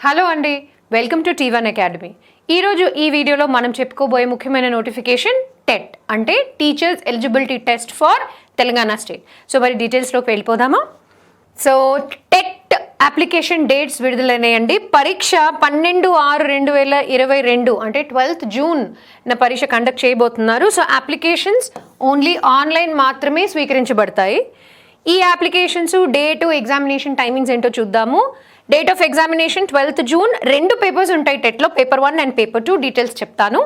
Hello అండి, welcome to T1 academy. ఈరోజు ఈ వీడియోలో మనం చెప్పుకోబోయే ముఖ్యమైన నోటిఫికేషన్ టెట్ అంటే teachers eligibility test for Telangana state. So మరి డీటెయిల్స్లోకి వెళ్ళిపోదామా? సో టెట్ అప్లికేషన్ డేట్స్ విడుదలైనాయండి. పరీక్ష 12/6/2022 అంటే 12th June నా పరీక్ష కండక్ట్ చేయబోతున్నారు. సో అప్లికేషన్స్ ఓన్లీ ఆన్లైన్ మాత్రమే స్వీకరించబడతాయి. ఈ అప్లికేషన్స్ డేటు ఎగ్జామినేషన్ టైమింగ్స్ ఏంటో చూద్దాము. Date of examination 12th June. 2 papers ఉంటాయి టెట్లో, పేపర్ 1 అండ్ పేపర్ 2. డీటెయిల్స్ చెప్తాను.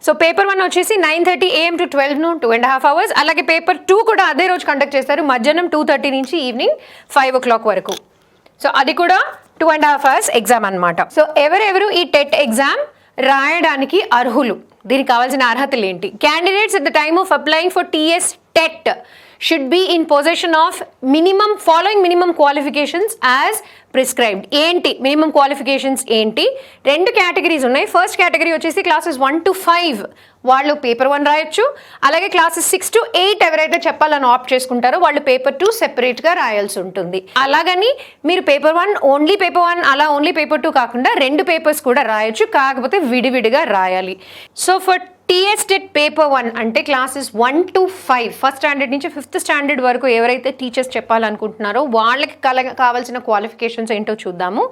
సో పేపర్ 1 వచ్చేసి 9:30 AM to 12 noon, 2.5 hours. అలాగే పేపర్ 2 కూడా అదే రోజు కండక్ట్ చేస్తారు, మధ్యాహ్నం 2:30 నుంచి ఈవినింగ్ 5 o'clock వరకు. సో అది కూడా 2.5 hours ఎగ్జామ్ అనమాట. సో ఎవరెవరు ఈ టెట్ ఎగ్జామ్ రాయడానికి అర్హులు, దీనికి కావాల్సిన అర్హతలు ఏంటి? Candidates at the time of applying for TS-TET should be in possession of following minimum qualifications as prescribed. ఏంటి మినిమం క్వాలిఫికేషన్స్ ఏంటి? 2 కేటగిరీస్ ఉన్నాయి. ఫస్ట్ కేటగిరీ వచ్చేసి క్లాసెస్ 1 to 5 వాళ్ళు పేపర్ 1 రాయొచ్చు. అలాగే క్లాసెస్ 6 to 8 ఎవరైతే చెప్పాలని ఆప్ట్ చేసుకుంటారో వాళ్ళు పేపర్ 2 సెపరేట్గా రాయాల్సి ఉంటుంది. అలాగని మీరు పేపర్ 1 ఓన్లీ పేపర్ 1 అలా ఓన్లీ పేపర్ 2 కాకుండా 2 పేపర్స్ కూడా రాయొచ్చు, కాకపోతే విడివిడిగా రాయాలి. సో ఫర్ TS-TET పేపర్ 1 అంటే క్లాసెస్ 1 to 5 ఫస్ట్ స్టాండర్డ్ నుంచి 5th స్టాండర్డ్ వరకు ఎవరైతే టీచర్స్ చెప్పాలనుకుంటున్నారో వాళ్ళకి కావాల్సిన క్వాలిఫికేషన్స్ ఏంటో చూద్దాము.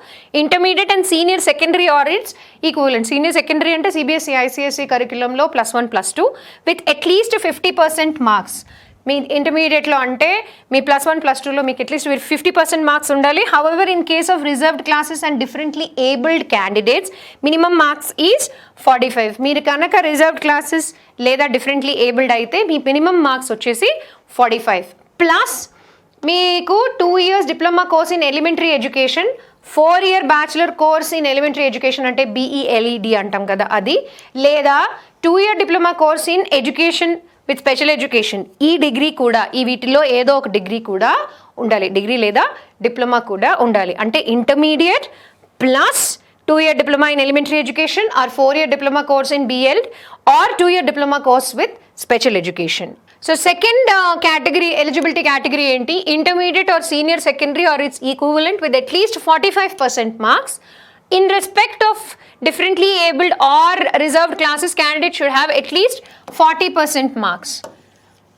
Intermediate and senior secondary or its equivalent. Senior secondary అంటే CBSE ICSE కరిక్యులంలో +1 +2 విత్ అట్లీస్ట్ 50% మార్క్స్. మీ ఇంటర్మీడియట్లో అంటే మీ +1 +2లో మీకు అట్లీస్ట్ 50% మార్క్స్ ఉండాలి. However in case of reserved classes and differently abled candidates minimum marks is 45. మీరు కనుక రిజర్వ్డ్ క్లాసెస్ లేదా డిఫరెంట్లీ ఏబుల్డ్ అయితే మీ మినిమమ్ మార్క్స్ వచ్చేసి 45 ప్లస్ మీకు 2 years diploma course in elementary education, 4 year bachelor course in elementary education అంటే B.El.Ed అంటాం కదా అది, లేదా 2 year diploma course in education with special education. ఈ డిగ్రీ కూడా, ఈ వీటిలో ఏదో ఒక డిగ్రీ కూడా ఉండాలి, డిగ్రీ లేదా డిప్లొమా కూడా ఉండాలి. అంటే intermediate plus 2 year diploma in elementary education or 4 year diploma course in B.Ed or 2 year diploma course with special education. So second category eligibility category ఏంటి? Intermediate or senior secondary or its equivalent with at least 45% marks. In respect of differently abled or reserved classes, candidates should have at least 40% marks.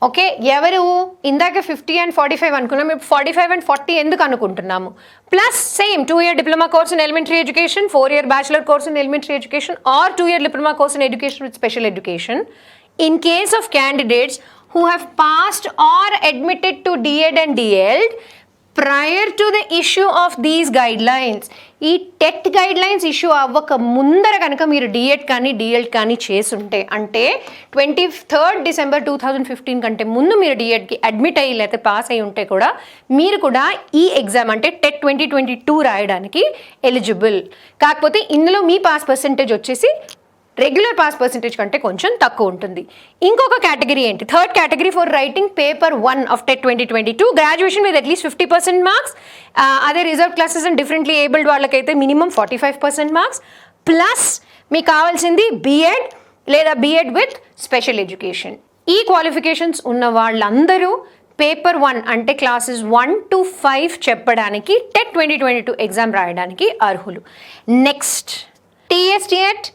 Okay, ఎవరు ఇందాక 50 and 45 అనుకున్నాము, ఇప్పుడు 45 and 40 ఎందుకు అనుకుంటున్నాము? Plus same 2 year diploma course in elementary education, 4 year bachelor course in elementary education are 2 year diploma course in education with special education. In case of candidates who have passed or admitted to D.Ed and D.El.Ed prior to the issue of these guidelines, ఈ TET guidelines issue అవ్వక ముందర కనుక మీరు D.Ed కానీ D.El.Ed కానీ చేసుంటే, అంటే 23rd December 2015 కంటే ముందు మీరు D.Edకి అడ్మిట్ అయ్యి లేకపోతే పాస్ అయ్యి ఉంటే కూడా మీరు కూడా ఈ ఎగ్జామ్ అంటే టెట్ 2022 రాయడానికి ఎలిజిబుల్. కాకపోతే ఇందులో మీ పాస్ పర్సెంటేజ్ వచ్చేసి రెగ్యులర్ పాస్ పర్సెంటేజ్ కంటే కొంచెం తక్కువ ఉంటుంది. ఇంకొక కేటగిరీ ఏంటి? Third category for writing paper 1 of TET 2022, graduation with at least 50% marks. అదే reserve classes and differently abled వాళ్ళకైతే మినిమం 45% మార్క్స్ ప్లస్ మీకు కావాల్సింది B.Ed లేదా B.Ed విత్ స్పెషల్ ఎడ్యుకేషన్. ఈ క్వాలిఫికేషన్స్ ఉన్న వాళ్ళందరూ పేపర్ 1 అంటే క్లాసెస్ 1 to 5 చెప్పడానికి టెట్ 2022 ఎగ్జామ్ రాయడానికి అర్హులు. నెక్స్ట్ TS-TET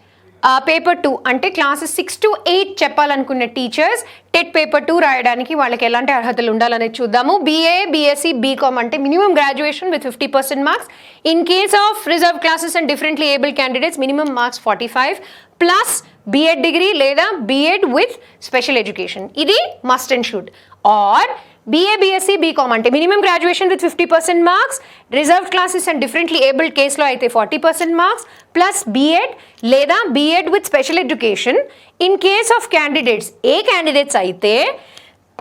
పేపర్ 2 అంటే క్లాసెస్ 6 to 8 చెప్పాలనుకున్న టీచర్స్ టెట్ పేపర్ 2 రాయడానికి వాళ్ళకి ఎలాంటి అర్హతలు ఉండాలనేది చూద్దాము. BA, B.Sc, B.Com అంటే minimum graduation with 50% marks. In case of reserve classes and differently abled candidates minimum marks 45 plus B.Ed degree లేదా B.Ed విత్ స్పెషల్ ఎడ్యుకేషన్. ఇది must and should. Or BA, B.Sc, B.Com అంటే minimum graduation with 50% marks, reserve classes and differently abled కేసులో అయితే 40% marks plus B.Ed లేదా B.Ed with special education. In case of candidates, ఏ candidates అయితే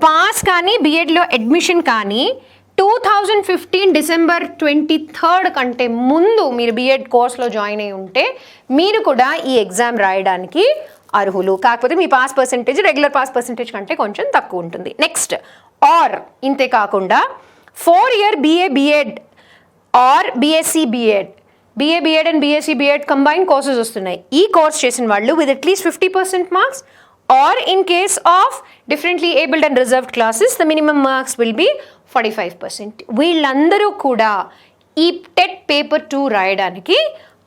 pass కానీ B.Edలో admission కానీ 2015 December 23rd కంటే ముందు మీరు B.Ed కోర్స్లో జాయిన్ అయి ఉంటే మీరు కూడా ఈ ఎగ్జామ్ రాయడానికి అర్హులు. కాకపోతే మీ pass percentage regular pass percentage కంటే కొంచెం తక్కువ ఉంటుంది. నెక్స్ట్ ఆర్ ఇంతే కాకుండా 4 year BA B.Ed or B.Sc B.Ed, BA B.Ed and B.Sc B.Ed combine courses వస్తున్నాయి. ఈ కోర్స్ చేసిన వాళ్ళు with at least 50% marks or in case of differently abled and reserved classes the minimum marks will be 45%. వీళ్ళందరూ కూడా ఈ TET paper 2 రాయడానికి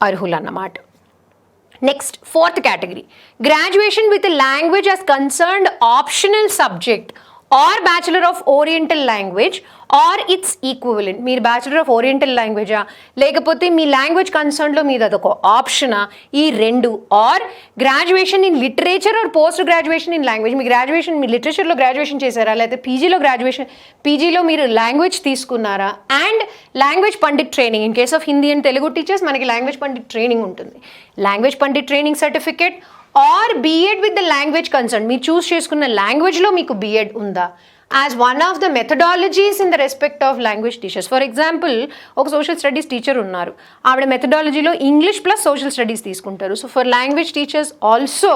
అర్హులు అన్నమాట. Next 4th category, graduation with language as concerned optional subject or bachelor of oriental language or its equivalent. మీరు bachelor of oriental లాంగ్వేజా లేకపోతే మీ లాంగ్వేజ్ కన్సర్న్లో మీద అదొక ఆప్షనా, ఈ రెండు. Or graduation in literature or post graduation in language. మీ గ్రాడ్యుయేషన్ మీ లిటరేచర్లో గ్రాడ్యుయేషన్ చేశారా, లేకపోతే పీజీలో మీరు లాంగ్వేజ్ తీసుకున్నారా, and language pandit training. In case of Hindi and Telugu teachers మనకి లాంగ్వేజ్ పండిట్ ట్రైనింగ్ ఉంటుంది. Language pandit training certificate or B.Ed with the language concern. మీరు చూస్ చేసుకున్న లాంగ్వేజ్లో మీకు B.Ed ఉందా as one of the methodologies in the respect of language teachers. For example ఒక social studies teacher ఉన్నారు, ఆవిడ మెథడాలజీలో ఇంగ్లీష్ ప్లస్ సోషల్ స్టడీస్ తీసుకుంటారు. So for language teachers also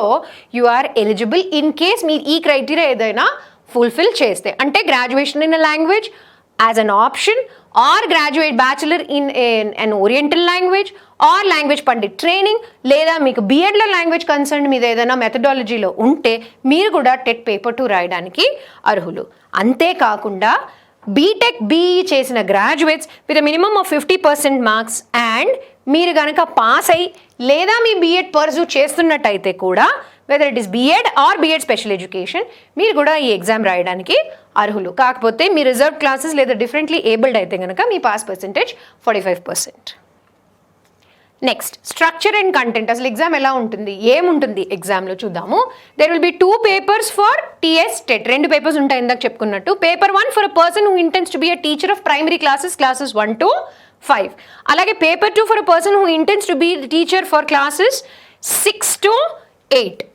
you are eligible in case మీరు ఈ criteria ఏదైనా fulfil చేస్తే. అంటే graduation in a language as an option or graduate bachelor in an oriental language or language pandit training, లేదా మీకు B.Edలో language concern మీద ఏదైనా మెథడాలజీలో ఉంటే మీరు కూడా టెట్ పేపర్ 2 రాయడానికి అర్హులు. అంతేకాకుండా B.Tech BE చేసిన graduates with minimum of 50% marks and మీరు కనుక పాస్ అయ్యి లేదా మీ B.Ed పర్సూ చేస్తున్నట్టయితే కూడా whether it is B.Ed or B.Ed special education మీరు కూడా ఈ ఎగ్జామ్ రాయడానికి అర్హులు. కాకపోతే మీ రిజర్వ్ క్లాసెస్ లేదా డిఫరెంట్లీ ఏబుల్డ్ అయితే కనుక మీ pass percentage 45%. Next structure and content. అసలు ఎగ్జామ్ ఎలా ఉంటుంది, ఏముంటుంది ఎగ్జామ్లో చూద్దాము. There will be 2 papers for TS-TET. 2 papers ఉంటాయి ఇందాక చెప్పుకున్నట్టు. Paper 1 for a person who intends to be a teacher of primary classes 1 to 5. అలాగే paper 2 for a person who intends to B teacher for classes 6 to 8.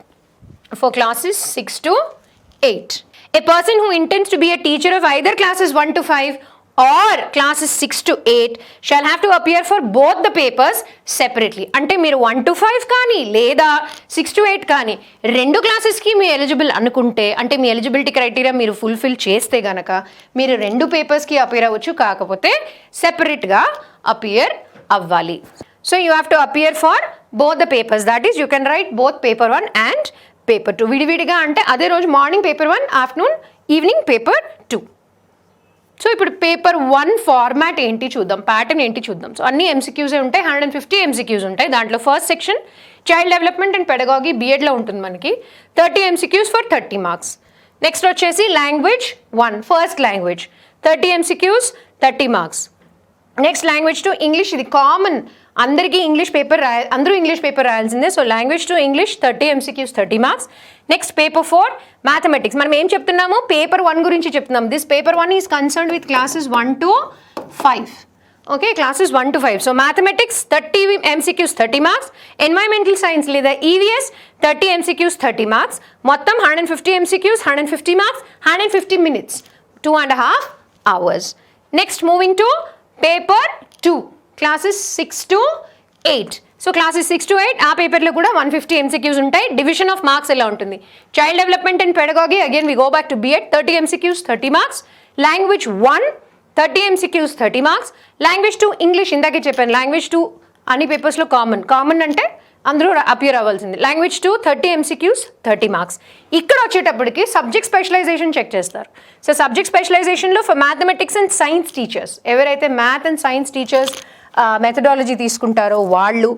For classes 6 to 8. A person who intends to be a teacher of either classes 1 to 5 or classes 6 to 8 shall have to appear for both the papers separately. అంటే మీరు 1 to 5 కానీ లేదా 6 to 8 కానీ 2 క్లాసెస్కి మీ eligible అనుకుంటే, అంటే మీ eligibility criteria మీరు fulfil చేస్తే గనక మీరు 2 పేపర్స్కి అపియర్ అవ్వచ్చు, కాకపోతే సెపరేట్గా అపియర్ అవ్వాలి. So you have to appear for both the papers. That is you can write both paper 1 and paper 2. విడివిడిగా అంటే అదే రోజు morning paper 1, afternoon evening paper 2. So ఇప్పుడు పేపర్ 1 ఫార్మాట్ ఏంటి చూద్దాం, ప్యాటర్న్ ఏంటి చూద్దాం. సో అన్ని MCQసే ఉంటాయి, 150 MCQs ఉంటాయి. దాంట్లో first section child development and pedagogy B.Edలో ఉంటుంది మనకి. 30 MCQs ఫర్ 30 మార్క్స్. నెక్స్ట్ వచ్చేసి language 1 first language 30 MCQs 30 marks. Next language 2 English. ఇది కామన్, అందరికీ ఇంగ్లీష్ పేపర్ అందరూ ఇంగ్లీష్ పేపర్ రాయాల్సిందే. So language 2 English 30 MCQs 30 marks. Next paper 4 mathematics. మనం ఏం చెప్తున్నాము, పేపర్ 1 గురించి చెప్తున్నాం. This paper 1 is concerned with classes 1 to 5. Okay, classes 1 to 5. So mathematics 30 MCQs 30 marks. Environmental science లేదా EVS 30 MCQs 30 మార్క్స్. మొత్తం 150 MCQs 150 marks, 150 minutes 2.5 hours. Next moving to paper 2 classes 6 to 8. So classes 6 to 8 ఆ పేపర్లో కూడా 150 MCQs ఉంటాయి. Division of marks ఎలా ఉంటుంది, child development and pedagogy again we go back to B.Ed 30 MCQs 30 marks. Language 1 30 MCQs 30 marks. Language 2 English ఇందాకే చెప్పాను, language 2 అన్ని పేపర్స్లో కామన్ అంటే అందరూ అపియర్ అవ్వాల్సింది. Language 2 30 MCQs 30 marks. ఇక్కడ వచ్చేటప్పటికి సబ్జెక్ట్ స్పెషలైజేషన్ చెక్ చేస్తారు. సో సబ్జెక్ట్ స్పెషలైజేషన్లో for mathematics and science teachers, ఎవరైతే math and science teachers methodology తీసుకుంటారో వాళ్ళు.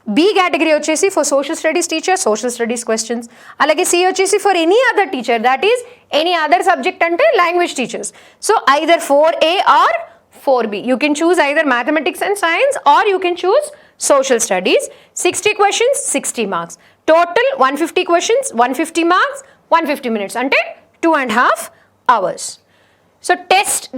B కేటగిరీ వచ్చేసి for social studies teacher social studies questions. అలాగే C వచ్చేసి for any other teacher, that is any other subject అంటే language teachers. So either 4A or 4B. You can choose either mathematics and science are you can choose social studies. 60 questions 60 marks. Total 150 questions 150 marks 150 minutes అంటే 2.5 hours. So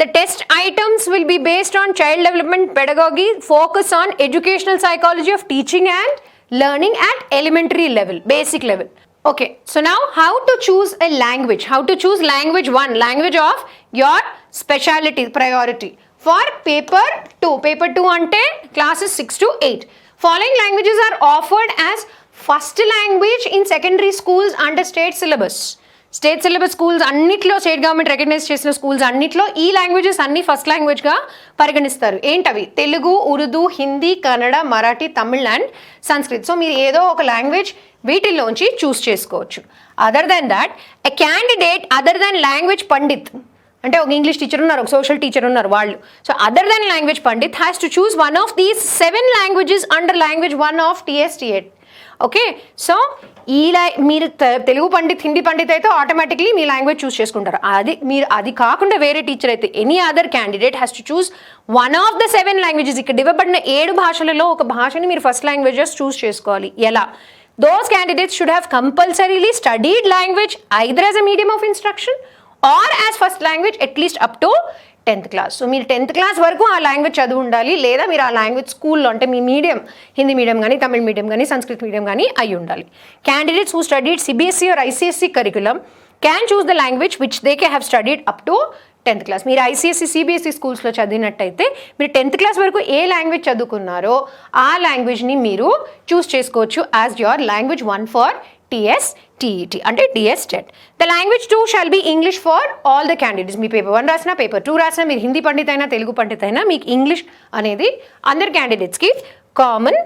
the test items will be based on child development pedagogy, focus on educational psychology of teaching and learning at elementary level, basic level. Okay, so now how to choose a language, how to choose language 1, language of your specialty priority. For paper 2, paper 2 ante classes 6 to 8. Following languages are offered as first language in secondary schools under state syllabus. State syllabus schools అన్నిట్లో state government recognise చేసిన schools అన్నిట్లో ఈ languages అన్ని first లాంగ్వేజ్గా పరిగణిస్తారు. ఏంటవి, Telugu, Urdu, Hindi, Kannada, Marathi, Tamil and Sanskrit. So మీరు ఏదో ఒక లాంగ్వేజ్ వీటిల్లోంచి చూస్ చేసుకోవచ్చు. Other than that, a candidate other than language pandit అంటే ఒక ఇంగ్లీష్ టీచర్ ఉన్నారు, ఒక సోషల్ టీచర్ ఉన్నారు వాళ్ళు. So other than language pandit has to choose one of these 7 languages under language 1 of TS-TET. Okay, so మీరు తెలుగు పండిత్, హిందీ పండిత్ అయితే ఆటోమేటిక్లీ మీ language చూస్ చేసుకుంటారు. అది కాకుండా వేరే టీచర్ అయితే any other candidate has to choose one of the 7 languages. ఇక్కడ ఇవ్వబడిన 7 భాషలలో ఒక భాషని మీరు ఫస్ట్ లాంగ్వేజెస్ చూస్ చేసుకోవాలి. ఎలా? Those candidates should have compulsorily studied language either as a medium of instruction or as first language at least up to 10th class. So మీరు 10th class వరకు ఆ లాంగ్వేజ్ చదువు ఉండాలి, లేదా మీరు ఆ లాంగ్వేజ్ స్కూల్లో అంటే మీ మీడియం హిందీ మీడియం కానీ, తమిళ్ మీడియం కానీ, సంస్కృత్ మీడియం కానీ అయి ఉండాలి. Candidates who studied CBSE or ICSE curriculum can choose the language which they can have studied up to 10th class. మీరు ICSE CBSE స్కూల్స్లో చదివినట్టయితే మీరు 10th class వరకు ఏ లాంగ్వేజ్ చదువుకున్నారో ఆ లాంగ్వేజ్ని మీరు చూస్ చేసుకోవచ్చు as your language 1 for TS-TET అంటే TS-TET. The language 2 shall be English for all the candidates. Me paper 1 రాసినా, paper 2 రాసినా, మీరు హిందీ పండిత్ అయినా, తెలుగు పండిత్ అయినా, మీకు ఇంగ్లీష్ అనేది అందరి క్యాండిడేట్స్కి కామన్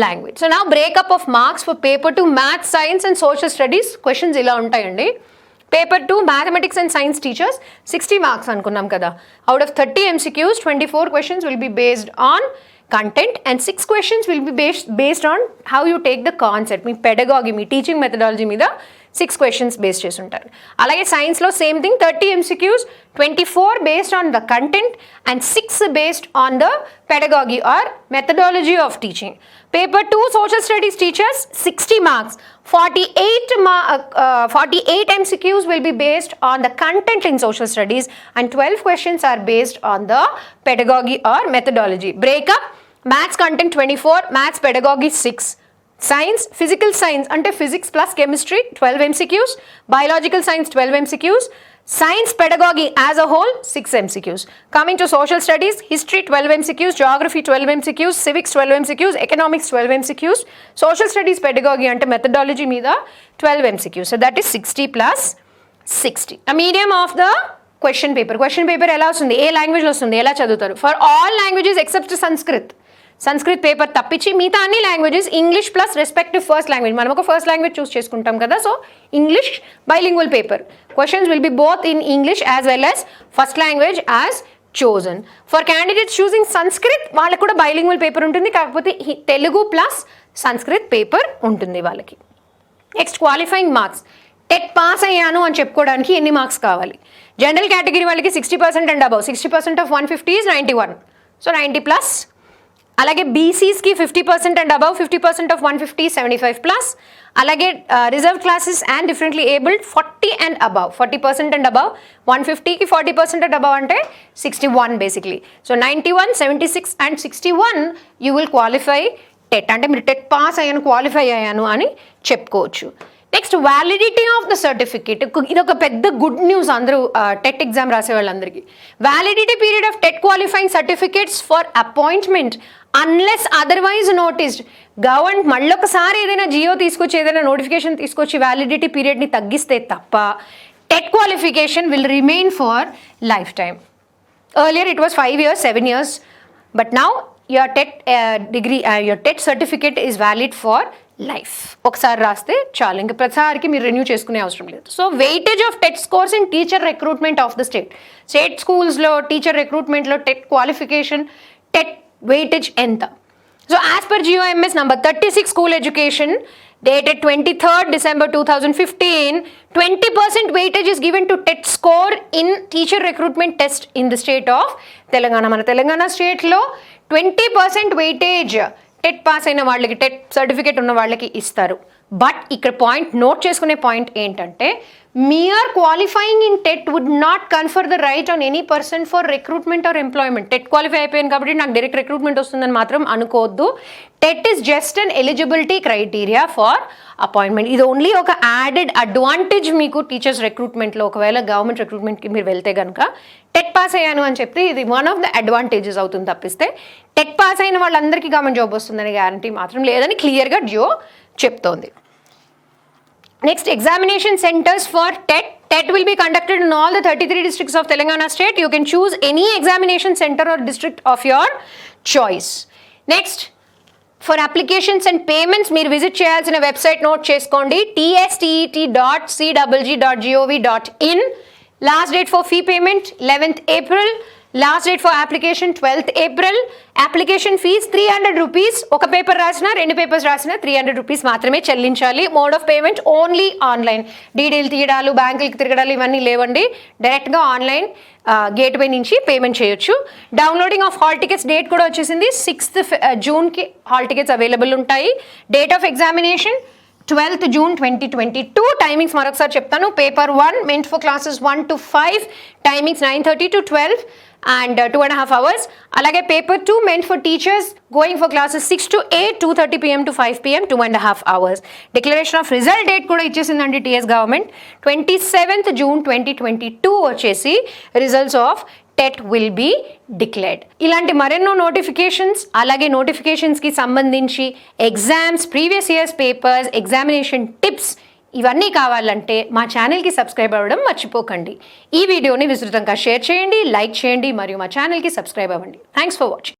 లాంగ్వేజ్. సో నా breakup of marks for paper 2 maths, science and social studies questions ఇలా ఉంటాయండి. Paper 2 mathematics and science teachers 60 marks అనుకున్నాం కదా. Out of 30 MCQs 24 questions will be based on content and 6 questions will be based on how you take the concept. Me pedagogy, me teaching methodology మీద 6 questions base చేసి ఉంటారు. అలాగే సైన్స్లో same thing, 30 MCQs 24 based on the content and 6 based on the pedagogy or methodology of teaching. Paper 2 social studies teachers 60 marks, 48 MCQs will be based on the content in social studies and 12 questions are based on the pedagogy or methodology. Breakup, maths content 24, maths pedagogy 6. Science, physical science అంటే physics plus chemistry 12 MCQs, biological science 12 MCQs, science pedagogy as a whole 6 MCQs. Coming to social studies, history 12 MCQs, geography 12 MCQs, civics 12 MCQs, economics 12 MCQs, social studies pedagogy అంటే methodology మీద 12 MCQs. So that is 60 plus 60. A medium of the question paper. Question paper ఎలా వస్తుంది, ఏ లాంగ్వేజ్లో వస్తుంది, ఎలా చదువుతారు? For all languages except Sanskrit. Sanskrit paper తప్పించి మిగతా అన్ని languages English plus respective first language. మనం ఒక ఫస్ట్ లాంగ్వేజ్ చూస్ చేసుకుంటాం కదా, so English bilingual paper. Questions will be both in English as well as first language as chosen. For candidates choosing Sanskrit వాళ్ళకు కూడా bilingual paper ఉంటుంది, కాకపోతే తెలుగు ప్లస్ సంస్కృత్ పేపర్ ఉంటుంది వాళ్ళకి. Next qualifying marks. TET pass అయ్యాను అని చెప్పుకోవడానికి ఎన్ని మార్క్స్ కావాలి? జనరల్ కేటగిరీ వాళ్ళకి 60% and above. 60% of 150 is 91, so 90 plus. అలాగే బీసీస్కి 50% అండ్ అబవ్, 50% ఆఫ్ 150 75 ప్లస్. అలాగే reserve classes and differently abled 40 and above, 40% and above. 150కి 40% అండ్ అబవ్ అంటే 61 basically. So 91, 76 and 61 you will qualify TET. అంటే మీరు TET pass అయ్యాను, qualify అయ్యాను అని చెప్పుకోవచ్చు. Next validity of the certificate. ఇది ఒక పెద్ద గుడ్ న్యూస్ అందరూ టెట్ ఎగ్జామ్ రాసే వాళ్ళందరికీ. Validity period of TET qualifying certificates for appointment unless otherwise noticed. Government మళ్ళొకసారి ఏదైనా జియో తీసుకొచ్చి, ఏదైనా నోటిఫికేషన్ తీసుకొచ్చి వ్యాలిడిటీ పీరియడ్ని తగ్గిస్తే తప్ప TET qualification will remain for life time. Earlier it was 5 years, 7 years, but now your TET degree, your TET certificate is valid for life. ఒకసారి రాస్తే చాలు, ఇంకా ప్రతిసారికి మీరు రెన్యూ చేసుకునే అవసరం లేదు. So weightage of TET scores in teacher recruitment of the state స్కూల్స్లో teacher రిక్రూట్మెంట్లో టెట్ క్వాలిఫికేషన్, టెట్ వెయిటేజ్ ఎంత? So as per GOMS number 36 school education dated 23rd December 2015, 20% weightage is given to TET score in teacher recruitment test in the state of Telangana. మన తెలంగాణ స్టేట్లో 20% weightage TET pass అయిన వాళ్ళకి, TET certificate ఉన్న వాళ్ళకి ఇస్తారు. But ఇక్కడ point note చేసుకునే point ఏంటంటే, mere qualifying in TET would not confer the right on any person for recruitment or employment. TET qualify అయిపోయాను కాబట్టి నాకు డైరెక్ట్ రిక్రూట్మెంట్ వస్తుందని మాత్రం అనుకోవద్దు. TET is just an eligibility criteria for appointment. ఇది only ఒక యాడెడ్ అడ్వాంటేజ్ మీకు teachers రిక్రూట్మెంట్లో. ఒకవేళ గవర్నమెంట్ రిక్రూట్మెంట్కి మీరు వెళ్తే కనుక టెట్ పాస్ అయ్యాను అని చెప్తే ఇది వన్ ఆఫ్ ద అడ్వాంటేజెస్ అవుతుంది తప్పిస్తే టెట్ పాస్ అయిన వాళ్ళందరికీ గవర్నమెంట్ జాబ్ వస్తుందని గ్యారంటీ మాత్రం లేదని క్లియర్గా జియో చెప్తోంది. Next examination centres for TET. TET will be conducted in all the 33 districts of Telangana state. You can choose any examination center or district of your choice. Next, for applications and payments, మీరు visit చేయాల్సిన website note చేసుకోండి, TS-TET.cgg.gov.in. Last date for fee payment 11th April. Last date for application 12th April. Application fees 300 rupees. ఒక paper రాసినా 2 papers రాసినా 300 rupees మాత్రమే చెల్లించాలి. Mode of payment only online. డీడీలు తీయడాలు, బ్యాంకులకి తిరగడాలు ఇవన్నీ లేవండి. డైరెక్ట్గా ఆన్లైన్ గేట్వే నుంచి పేమెంట్ చేయొచ్చు. Downloading of hall tickets date కూడా వచ్చేసింది. 6th Juneకి హాల్ టికెట్స్ అవైలబుల్ ఉంటాయి. Date of examination 12th June 2022. Timings మరొకసారి చెప్తాను. Paper 1 meant for classes 1 to 5, timings 9:30 to 12 and 2.5 hours. అలాగే paper 2 meant for teachers going for classes 6 to 8, 2:30 PM to 5 PM, 2.5 hours. Declaration of result date కూడా ఇచ్చేసిందండి TS government. 27th June 2022 వచ్చేసి results of TET will be declared. ఇలాంటి మరెన్నో notifications, అలాగే నోటిఫికేషన్స్కి సంబంధించి exams, previous years papers, examination tips ఇవన్నీ కావాలంటే మా ఛానల్కి సబ్స్క్రైబ్ అవ్వడం మర్చిపోకండి. ఈ వీడియోని విస్తృతంగా షేర్ చేయండి, లైక్ చేయండి మరియు మా ఛానల్కి సబ్స్క్రైబ్ అవ్వండి. Thanks for watching.